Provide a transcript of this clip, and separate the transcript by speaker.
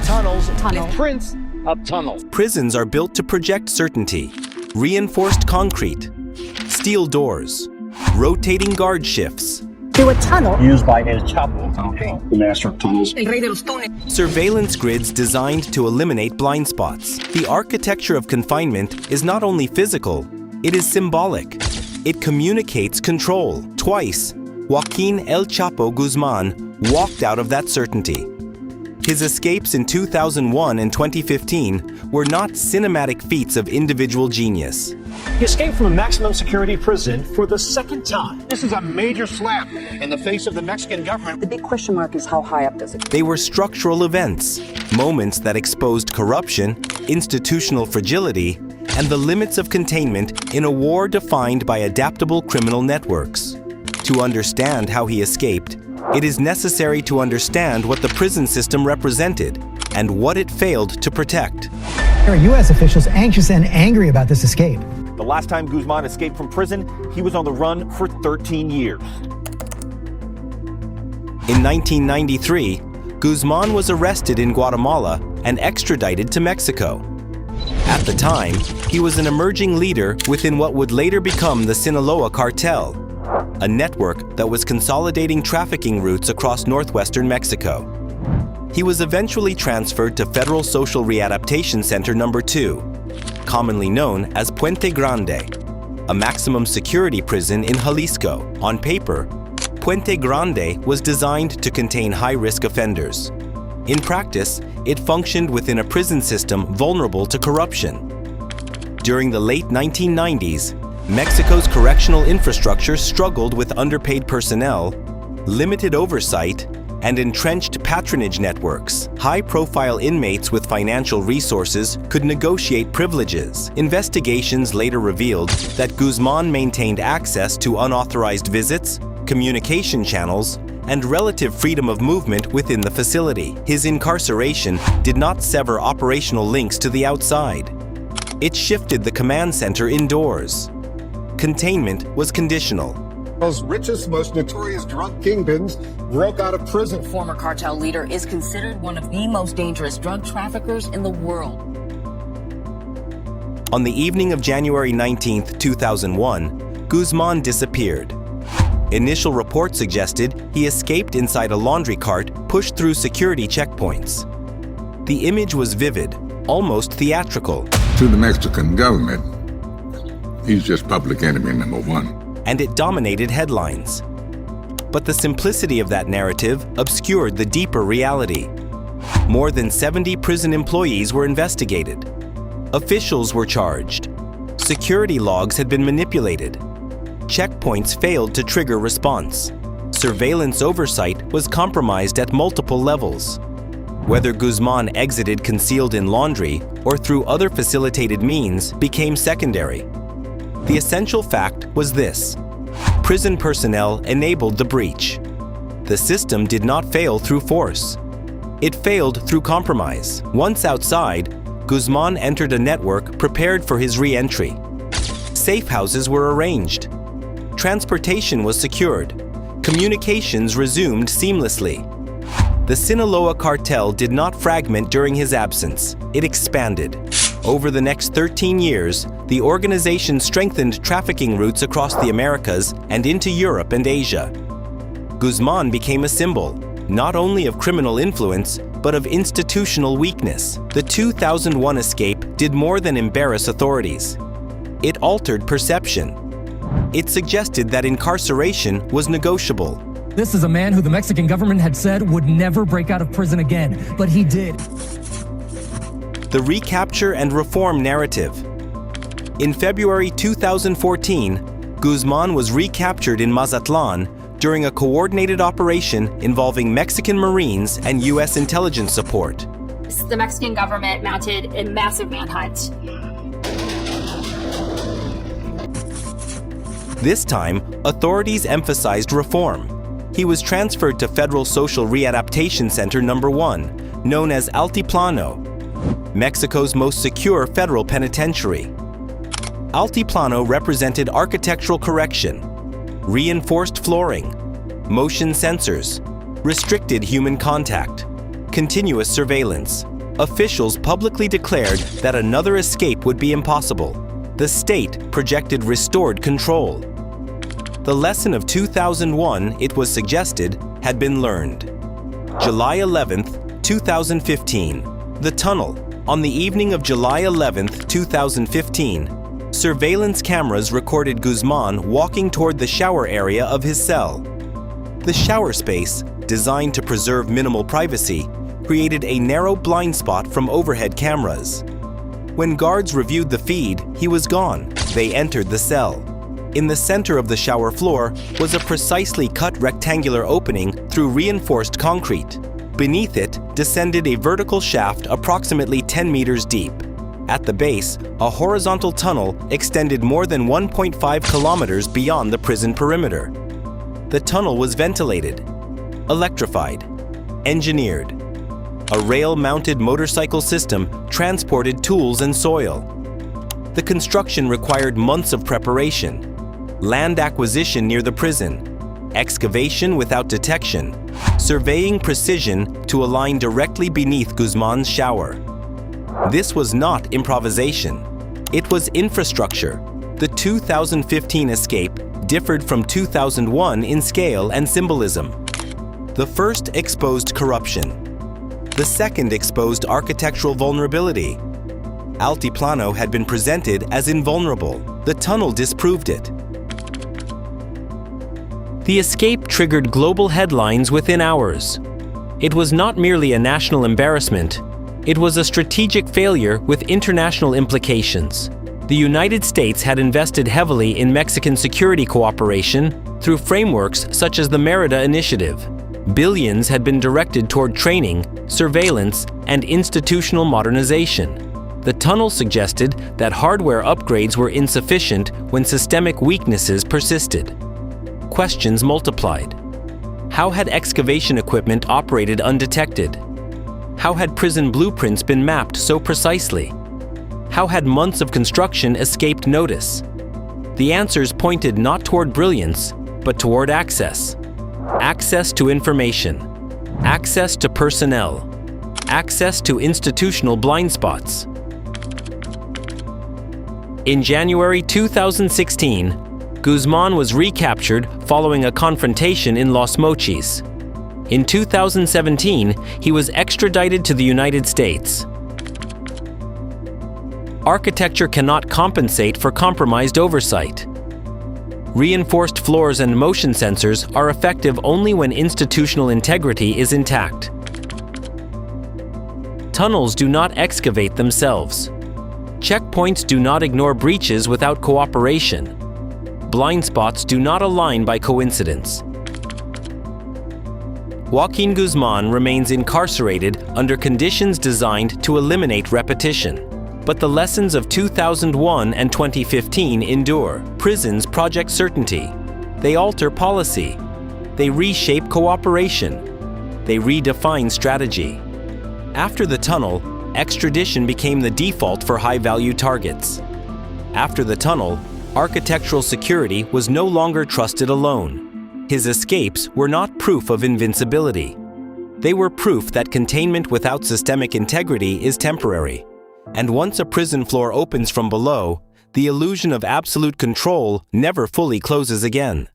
Speaker 1: tunnels. Prince of tunnels.
Speaker 2: Prisons are built to project certainty. Reinforced concrete, steel doors, rotating guard shifts.
Speaker 3: Through a tunnel
Speaker 1: Used by El Chapo, the master of tunnels.
Speaker 2: Surveillance grids designed to eliminate blind spots. The architecture of confinement is not only physical, it is symbolic. It communicates control. Twice, Joaquín El Chapo Guzmán walked out of that certainty. His escapes in 2001 and 2015 were not cinematic feats of individual genius.
Speaker 4: He escaped from a maximum security prison for the second time.
Speaker 1: This is a major slap in the face of the Mexican government.
Speaker 3: The big question mark is how high up does it go?
Speaker 2: They were structural events, moments that exposed corruption, institutional fragility, and the limits of containment in a war defined by adaptable criminal networks. To understand how he escaped, it is necessary to understand what the prison system represented and what it failed to protect.
Speaker 5: There are U.S. officials anxious and angry about this escape.
Speaker 6: The last time Guzmán escaped from prison, he was on the run for 13 years.
Speaker 2: In 1993, Guzmán was arrested in Guatemala and extradited to Mexico. At the time, he was an emerging leader within what would later become the Sinaloa Cartel, a network that was consolidating trafficking routes across northwestern Mexico. He was eventually transferred to Federal Social Readaptation Center No. 2, commonly known as Puente Grande, a maximum security prison in Jalisco. On paper, Puente Grande was designed to contain high-risk offenders. In practice, it functioned within a prison system vulnerable to corruption. During the late 1990s, Mexico's correctional infrastructure struggled with underpaid personnel, limited oversight, and entrenched patronage networks. High-profile inmates with financial resources could negotiate privileges. Investigations later revealed that Guzmán maintained access to unauthorized visits, communication channels, and relative freedom of movement within the facility. His incarceration did not sever operational links to the outside. It shifted the command center indoors. Containment was conditional.
Speaker 7: Those richest, most notorious drug kingpins broke out of prison.
Speaker 3: Former cartel leader is considered one of the most dangerous drug traffickers in the world.
Speaker 2: On the evening of January 19, 2001, Guzmán disappeared. Initial reports suggested he escaped inside a laundry cart pushed through security checkpoints. The image was vivid, almost theatrical.
Speaker 7: To the Mexican government, he's just public enemy number one.
Speaker 2: And it dominated headlines. But the simplicity of that narrative obscured the deeper reality. More than 70 prison employees were investigated. Officials were charged. Security logs had been manipulated. Checkpoints failed to trigger response. Surveillance oversight was compromised at multiple levels. Whether Guzmán exited concealed in laundry or through other facilitated means became secondary. The essential fact was this: prison personnel enabled the breach. The system did not fail through force. It failed through compromise. Once outside, Guzmán entered a network prepared for his re-entry. Safe houses were arranged. Transportation was secured. Communications resumed seamlessly. The Sinaloa Cartel did not fragment during his absence. It expanded. Over the next 13 years, the organization strengthened trafficking routes across the Americas and into Europe and Asia. Guzmán became a symbol, not only of criminal influence, but of institutional weakness. The 2001 escape did more than embarrass authorities. It altered perception. It suggested that incarceration was negotiable.
Speaker 8: This is a man who the Mexican government had said would never break out of prison again, but he did.
Speaker 2: The recapture and reform narrative. In February 2014, Guzmán was recaptured in Mazatlan during a coordinated operation involving Mexican Marines and U.S. intelligence support.
Speaker 9: The Mexican government mounted a massive manhunt.
Speaker 2: This time, authorities emphasized reform. He was transferred to Federal Social Readaptation Center No. 1, known as Altiplano, Mexico's most secure federal penitentiary. Altiplano represented architectural correction, reinforced flooring, motion sensors, restricted human contact, continuous surveillance. officials publicly declared that another escape would be impossible. The state projected restored control. The lesson of 2001, it was suggested, had been learned. July 11th, 2015. The tunnel. On the evening of July 11th, 2015, surveillance cameras recorded Guzmán walking toward the shower area of his cell. The shower space, designed to preserve minimal privacy, created a narrow blind spot from overhead cameras. When guards reviewed the feed, he was gone. They entered the cell. In the center of the shower floor was a precisely cut rectangular opening through reinforced concrete. Beneath it descended a vertical shaft approximately 10 meters deep. At the base, a horizontal tunnel extended more than 1.5 kilometers beyond the prison perimeter. The tunnel was ventilated, electrified, engineered. A rail-mounted motorcycle system transported tools and soil. The construction required months of preparation, land acquisition near the prison, excavation without detection, surveying precision to align directly beneath Guzmán's shower. This was not improvisation. It was infrastructure. The 2015 escape differed from 2001 in scale and symbolism. The first exposed corruption. The second exposed architectural vulnerability. Altiplano had been presented as invulnerable. The tunnel disproved it. The escape triggered global headlines within hours. It was not merely a national embarrassment, it was a strategic failure with international implications. The United States had invested heavily in Mexican security cooperation through frameworks such as the Merida Initiative. Billions had been directed toward training, surveillance, and institutional modernization. The tunnel suggested that hardware upgrades were insufficient when systemic weaknesses persisted. Questions multiplied. How had excavation equipment operated undetected? How had prison blueprints been mapped so precisely? How had months of construction escaped notice? The answers pointed not toward brilliance, but toward access. Access to information. Access to personnel. Access to institutional blind spots. In January 2016, Guzmán was recaptured following a confrontation in Los Mochis. In 2017, he was extradited to the United States. Architecture cannot compensate for compromised oversight. Reinforced floors and motion sensors are effective only when institutional integrity is intact. Tunnels do not excavate themselves. Checkpoints do not ignore breaches without cooperation. Blind spots do not align by coincidence. Joaquín Guzmán remains incarcerated under conditions designed to eliminate repetition. But the lessons of 2001 and 2015 endure. Prisons project certainty. They alter policy. They reshape cooperation. They redefine strategy. After the tunnel, extradition became the default for high-value targets. After the tunnel, architectural security was no longer trusted alone. His escapes were not proof of invincibility. They were proof that containment without systemic integrity is temporary. And once a prison floor opens from below, the illusion of absolute control never fully closes again.